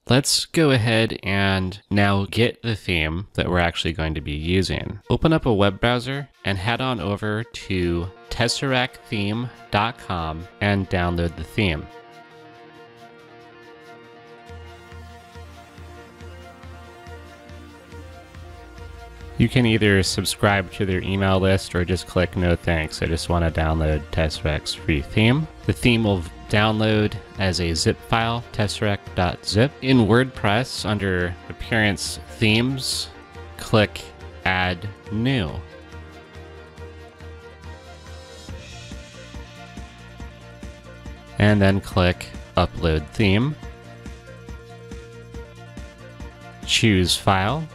Let's go ahead and now get the theme that we're actually going to be using. Open up a web browser and head on over to tesseracttheme.com and download the theme. You can either subscribe to their email list or just click no thanks. I just want to download Tesseract's free theme. The theme will download as a zip file, tesseract.zip. In WordPress, under Appearance Themes, click Add New. And then click Upload Theme. Choose File.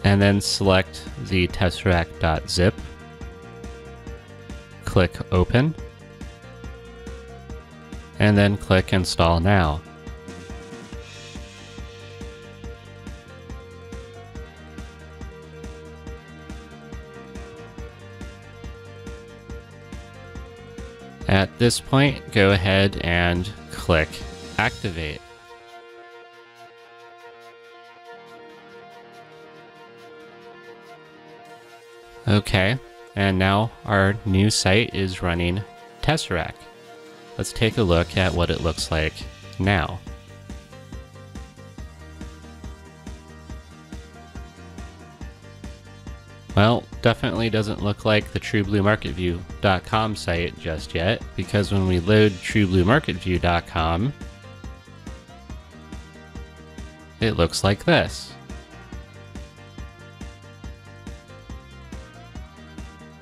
And then select the tesseract.zip. Click Open. And then click Install Now. At this point, go ahead and click Activate. Okay, and now our new site is running Tesseract. Let's take a look at what it looks like now. Well, definitely doesn't look like the TrueBlueMarketView.com site just yet, because when we load TrueBlueMarketView.com, it looks like this.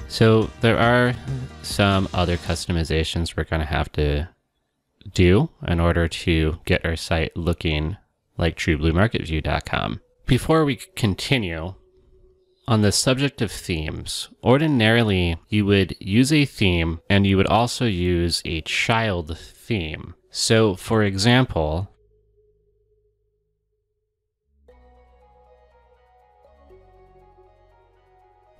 So there are some other customizations we're going to have to do in order to get our site looking like TrueBlueMarketView.com. Before we continue, on the subject of themes, ordinarily you would use a theme and you would also use a child theme. So for example,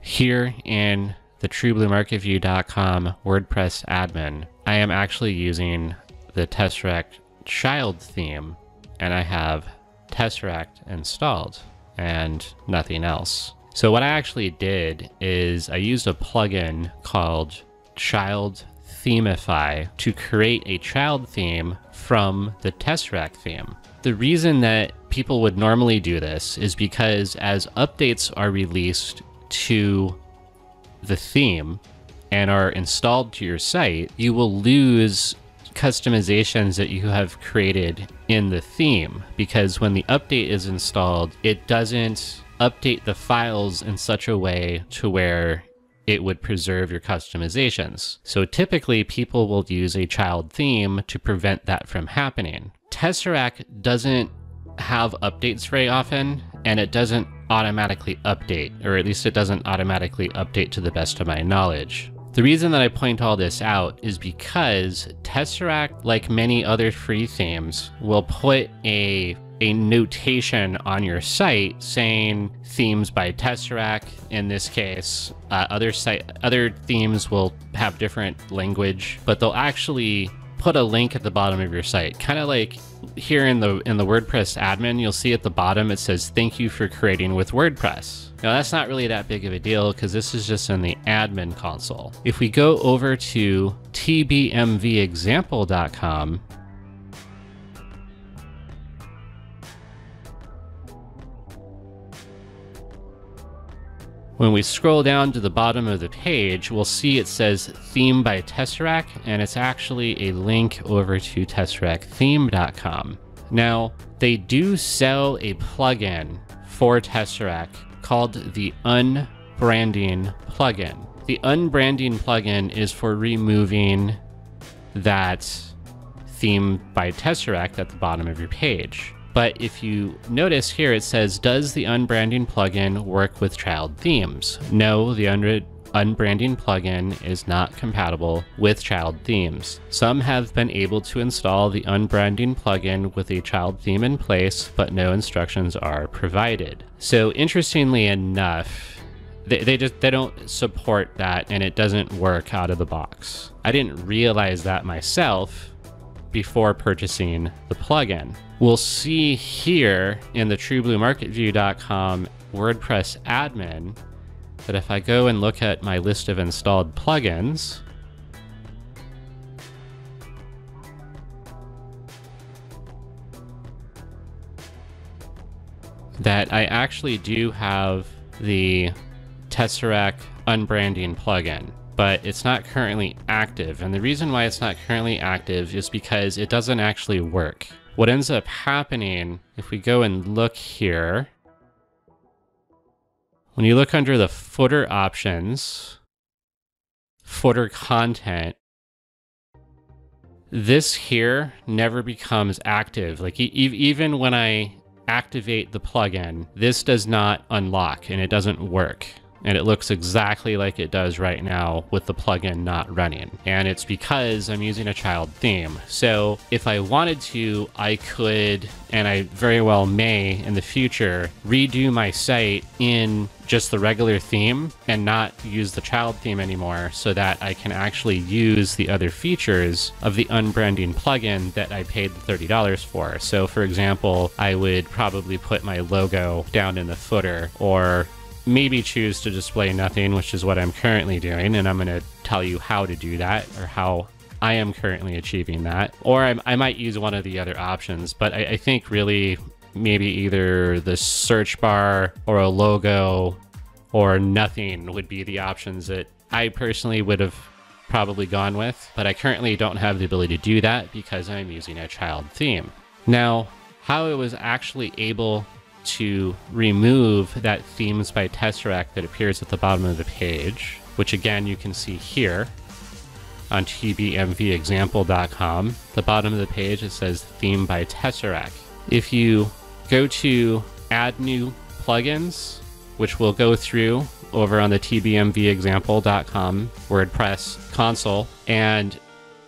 here in the TrueBlueMarketView.com WordPress admin, I am actually using the Tesseract child theme, and I have Tesseract installed and nothing else. So what I actually did is I used a plugin called Child Themify to create a child theme from the Tesseract theme. The reason that people would normally do this is because as updates are released to the theme and are installed to your site, you will lose customizations that you have created in the theme, because when the update is installed, it doesn't update the files in such a way to where it would preserve your customizations. So typically people will use a child theme to prevent that from happening. Tesseract doesn't have updates very often, and it doesn't automatically update, or at least it doesn't automatically update to the best of my knowledge. The reason that I point all this out is because Tesseract, like many other free themes, will put a notation on your site saying themes by Tesseract. In this case, other themes will have different language, but they'll actually put a link at the bottom of your site. Kind of like here in the WordPress admin, you'll see at the bottom it says, "Thank you for creating with WordPress." Now that's not really that big of a deal because this is just in the admin console. If we go over to tbmvexample.com, when we scroll down to the bottom of the page, we'll see it says Theme by Tesseract, and it's actually a link over to tesseract.theme.com. Now, they do sell a plugin for Tesseract called the Unbranding Plugin. The Unbranding Plugin is for removing that Theme by Tesseract at the bottom of your page. But if you notice here, it says, does the unbranding plugin work with child themes? No, the unbranding plugin is not compatible with child themes. Some have been able to install the unbranding plugin with a child theme in place, but no instructions are provided. So interestingly enough, They don't support that, and it doesn't work out of the box. I didn't realize that myself before purchasing the plugin. We'll see here in the TrueBlueMarketView.com WordPress admin that if I go and look at my list of installed plugins, that I actually do have the Tesseract unbranding plugin, but it's not currently active. And the reason why it's not currently active is because it doesn't actually work. What ends up happening, if we go and look here, when you look under the footer options, footer content, this here never becomes active. Like even when I activate the plugin, this does not unlock and it doesn't work. And it looks exactly like it does right now with the plugin not running. And it's because I'm using a child theme. So if I wanted to, I could, and I very well may in the future, redo my site in just the regular theme and not use the child theme anymore, so that I can actually use the other features of the unbranding plugin that I paid the $30 for. So for example, I would probably put my logo down in the footer, or maybe choose to display nothing, which is what I'm currently doing, and I'm going to tell you how to do that, or how I am currently achieving that. Or I might use one of the other options, but I think really maybe either the search bar or a logo or nothing would be the options that I personally would have probably gone with, but I currently don't have the ability to do that because I'm using a child theme. Now, how I was actually able to remove that themes by Tesseract that appears at the bottom of the page, which again you can see here on tbmvexample.com. The bottom of the page, it says theme by Tesseract. If you go to add new plugins, which we'll go through over on the tbmvexample.com WordPress console, and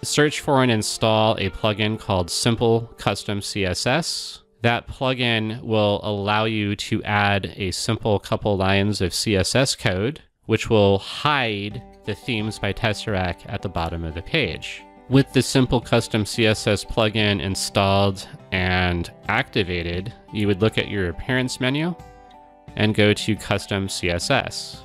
search for and install a plugin called Simple Custom CSS, that plugin will allow you to add a simple couple lines of CSS code, which will hide the themes by Tesseract at the bottom of the page. With the Simple Custom CSS plugin installed and activated, you would look at your appearance menu and go to Custom CSS.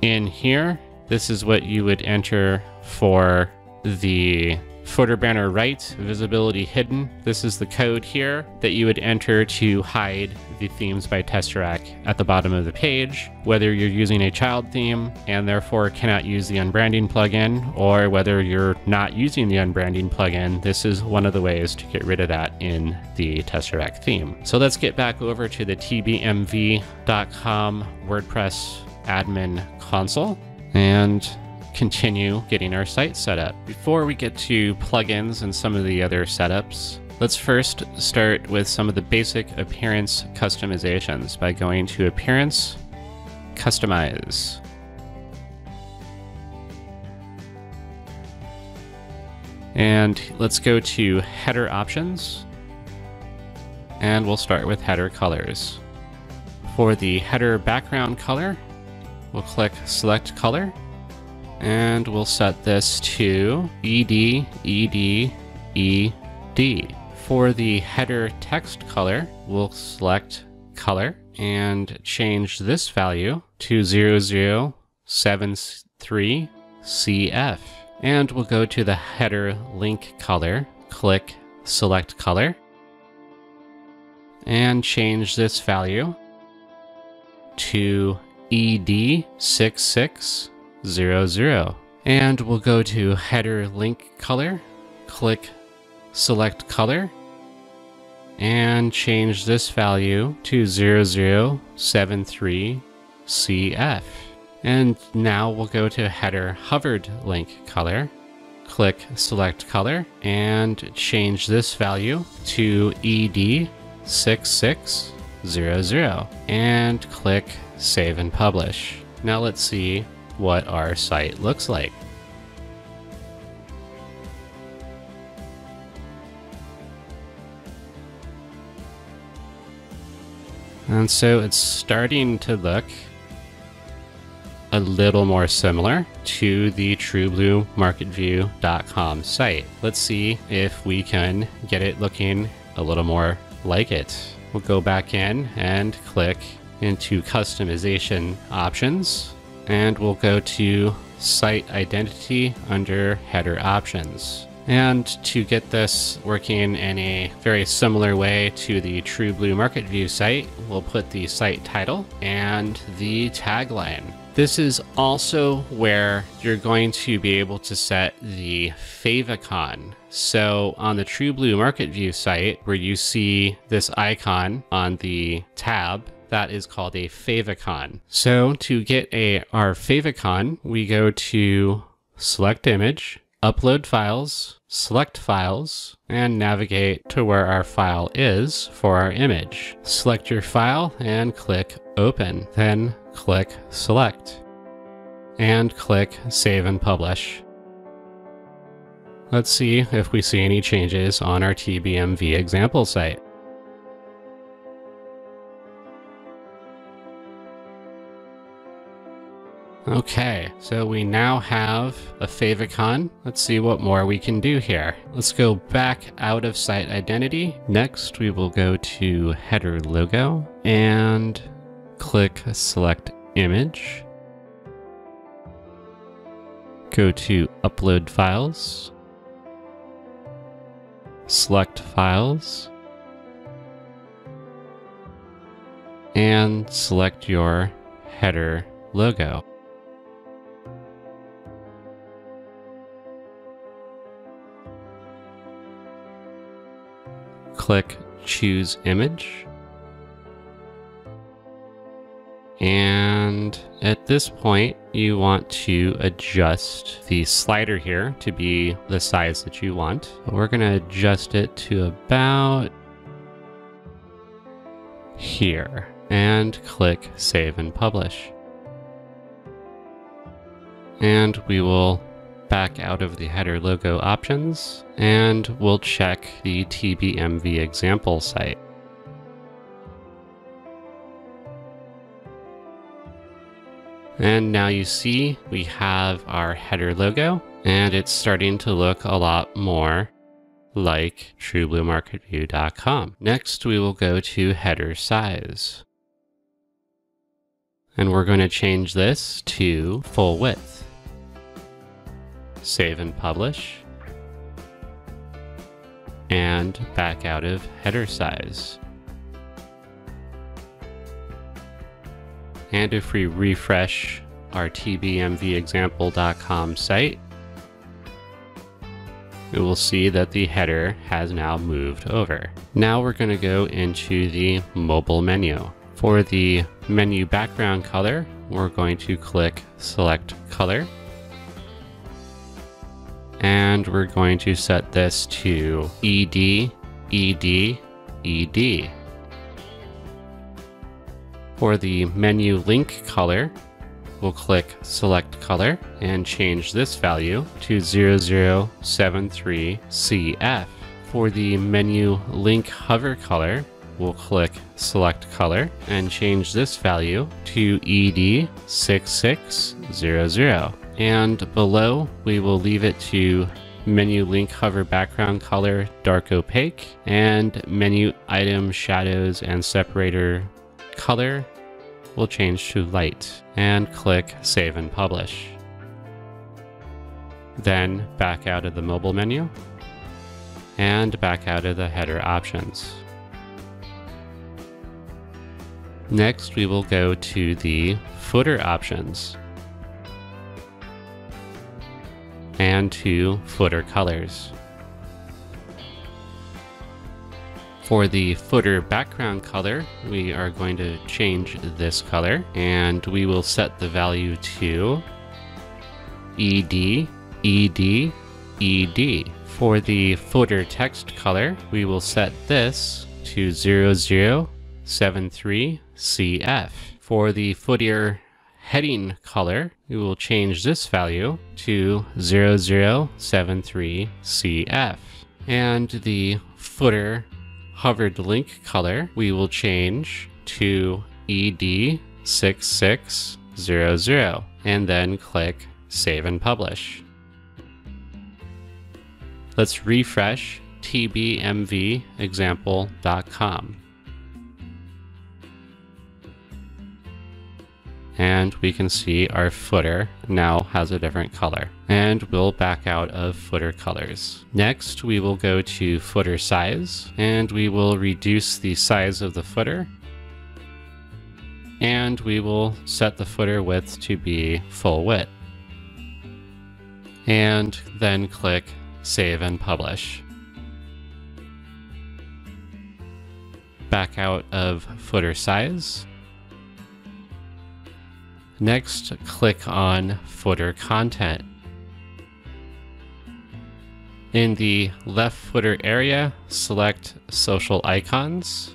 In here, this is what you would enter for the footer banner right, visibility hidden. This is the code here that you would enter to hide the themes by Tesseract at the bottom of the page, whether you're using a child theme and therefore cannot use the unbranding plugin, or whether you're not using the unbranding plugin. This is one of the ways to get rid of that in the Tesseract theme. So let's get back over to the tbmv.com WordPress admin console and continue getting our site set up. Before we get to plugins and some of the other setups, let's first start with some of the basic appearance customizations by going to Appearance, Customize. And let's go to Header Options, and we'll start with Header Colors. For the header background color, we'll click Select Color, and we'll set this to ED, ED, ED. For the header text color, we'll select Color and change this value to 0073 CF. And we'll go to the header link color, click Select Color, and change this value to ED6600. And we'll go to header link color, click Select Color, and change this value to 0073 CF. And now we'll go to header hovered link color, click Select Color, and change this value to ED6600, and click Save and Publish. Now let's see what our site looks like. And so it's starting to look a little more similar to the TrueBlueMarketView.com site. Let's see if we can get it looking a little more like it. We'll go back in and click into customization options, and we'll go to site identity under header options. And to get this working in a very similar way to the TrueBlue Market View site, we'll put the site title and the tagline. This is also where you're going to be able to set the favicon. So on the TrueBlue Market View site, where you see this icon on the tab, that is called a favicon. So to get our favicon, we go to select image, upload files, select files, and navigate to where our file is for our image. Select your file and click open, then click select and click save and publish. Let's see if we see any changes on our TBMV example site. Okay, so we now have a favicon. Let's see what more we can do here. Let's go back out of site identity. Next, we will go to header logo and click select image. Go to upload files, select files, and select your header logo. Click choose image. And at this point, you want to adjust the slider here to be the size that you want. We're going to adjust it to about here and click save and publish. And we will back out of the header logo options, and we'll check the TBMV example site. And now you see we have our header logo, and it's starting to look a lot more like TrueBlueMarketView.com. Next, we will go to header size. And we're going to change this to full width. Save and publish, and back out of header size. And if we refresh our tbmvexample.com site, we will see that the header has now moved over. Now we're going to go into the mobile menu. For the menu background color, we're going to click select color. And we're going to set this to ED, ED, ED. For the menu link color, we'll click select color and change this value to 0073CF. For the menu link hover color, we'll click select color and change this value to ED6600. And below, we will leave it to menu link hover background color dark opaque, and menu item shadows and separator color will change to light, and click save and publish. Then back out of the mobile menu and back out of the header options. Next, we will go to the footer options and to footer colors. For the footer background color, we are going to change this color, and we will set the value to ED, ED, ED. For the footer text color, we will set this to 0073CF. For the footer heading color, we will change this value to 0073CF. And the footer hovered link color, we will change to ED6600 and then click Save and Publish. Let's refresh tbmvexample.com. And we can see our footer now has a different color. And we'll back out of footer colors. Next, we will go to footer size, and we will reduce the size of the footer. And we will set the footer width to be full width. And then click Save and Publish. Back out of footer size. Next, click on Footer Content. In the left footer area, select Social Icons.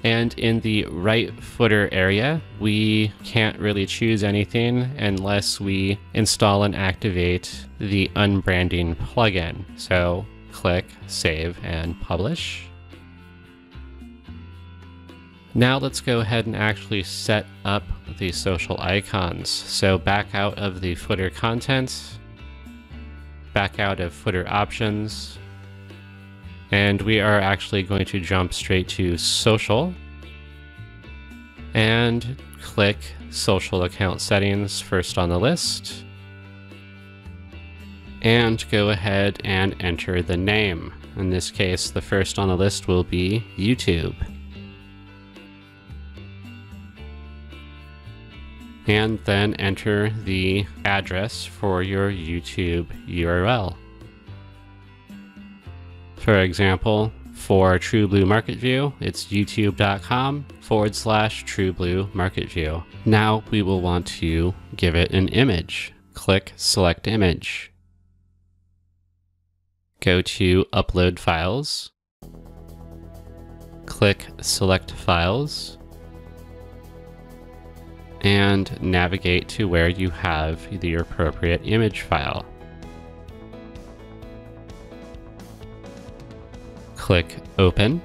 And in the right footer area, we can't really choose anything unless we install and activate the Unbranded plugin. So click Save and Publish. Now let's go ahead and actually set up the social icons. So back out of the footer content, back out of footer options, and we are actually going to jump straight to social and click social account settings first on the list, and go ahead and enter the name. In this case, the first on the list will be YouTube. And then enter the address for your YouTube URL. For example, for TrueBlue Market View, it's youtube.com/TrueBlue Market View. Now we will want to give it an image. Click Select Image. Go to Upload Files. Click Select Files. And navigate to where you have the appropriate image file. Click Open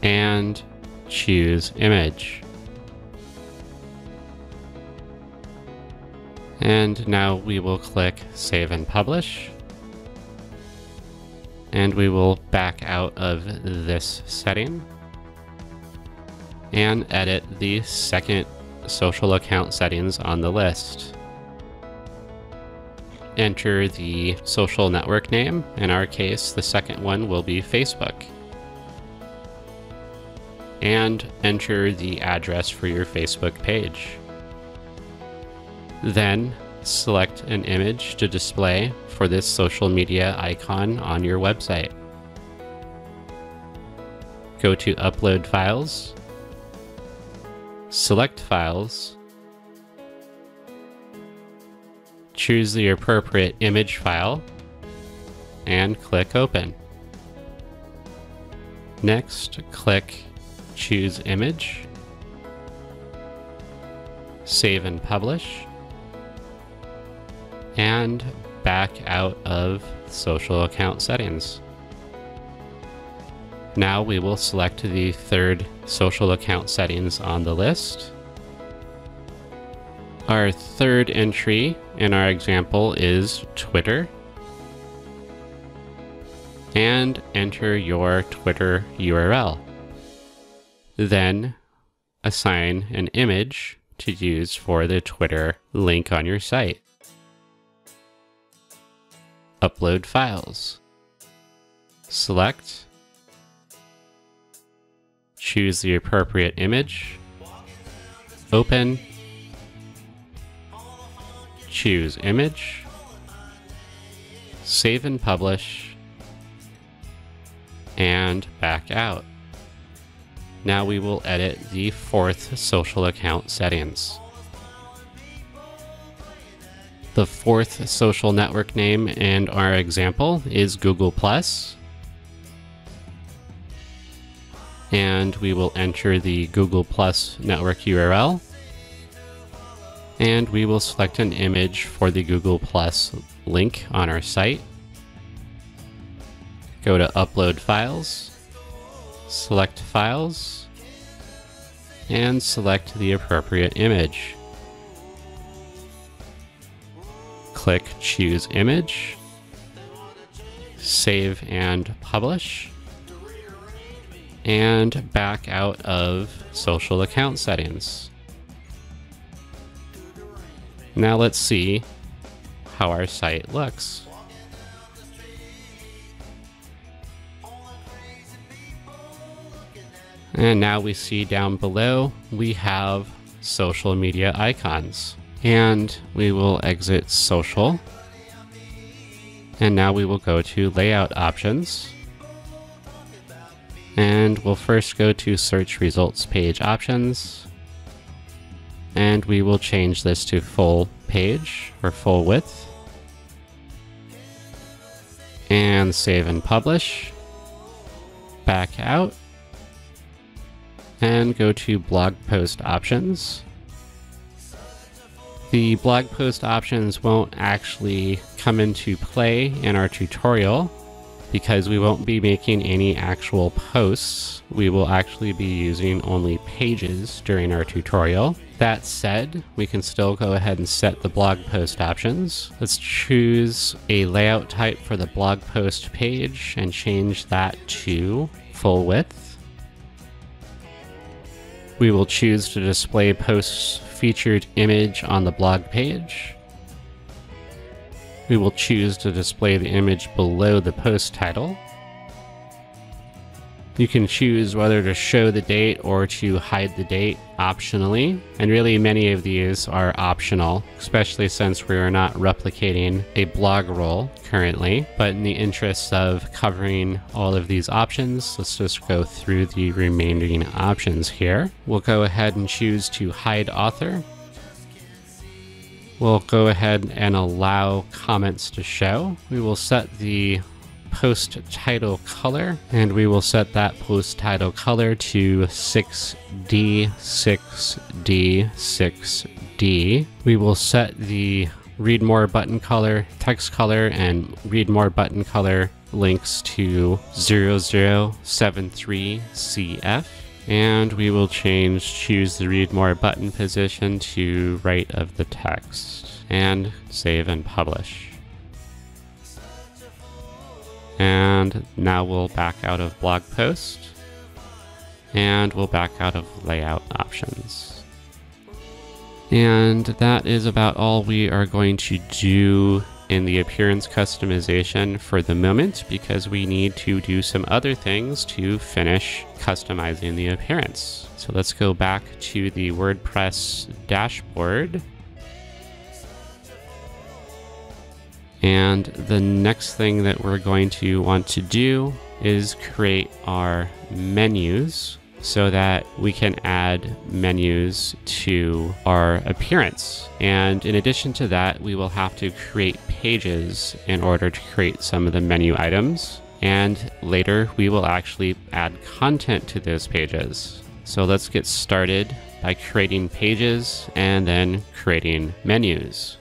and choose Image. And now we will click Save and Publish. And we will back out of this setting and edit the second social account settings on the list. Enter the social network name. In our case, the second one will be Facebook. And enter the address for your Facebook page. Then select an image to display for this social media icon on your website. Go to Upload Files. Select Files, choose the appropriate image file, and click Open. Next, click Choose Image, Save and Publish, and back out of social account settings. Now we will select the third social account settings on the list. Our third entry in our example is Twitter. And enter your Twitter URL. Then assign an image to use for the Twitter link on your site. Upload Files. Select. Choose the appropriate image, open, choose image, save and publish, and back out. Now we will edit the fourth social account settings. The fourth social network name in our example is Google+. And we will enter the Google+ network URL. And we will select an image for the Google+ link on our site. go to Upload Files, select Files, and select the appropriate image. Click Choose Image, save and publish, and back out of social account settings. Now let's see how our site looks. And now we see down below we have social media icons. And we will exit social. And now we will go to layout options. And we'll first go to search results page options. And we will change this to full page or full width. And save and publish. Back out. And go to blog post options. The blog post options won't actually come into play in our tutorial because we won't be making any actual posts. We will actually be using only pages during our tutorial. That said, we can still go ahead and set the blog post options. Let's choose a layout type for the blog post page and change that to full width. We will choose to display post's featured image on the blog page. We will choose to display the image below the post title. You can choose whether to show the date or to hide the date optionally, and really many of these are optional, especially since we are not replicating a blog role currently. But in the interest of covering all of these options, let's just go through the remaining options here. We'll go ahead and choose to hide author. We'll go ahead and allow comments to show. We will set the post title color, and we will set that post title color to 6D, 6D, 6D. We will set the read more button color, text color, and read more button color links to 0073CF. And we will choose the read more button position to right of the text, and save and publish. And now we'll back out of blog post, and we'll back out of layout options. And that is about all we are going to do in the appearance customization for the moment, because we need to do some other things to finish customizing the appearance. So let's go back to the WordPress dashboard. And the next thing that we're going to want to do is create our menus so that we can add menus to our appearance. And in addition to that, we will have to create pages in order to create some of the menu items. And later we will actually add content to those pages. So let's get started by creating pages and then creating menus.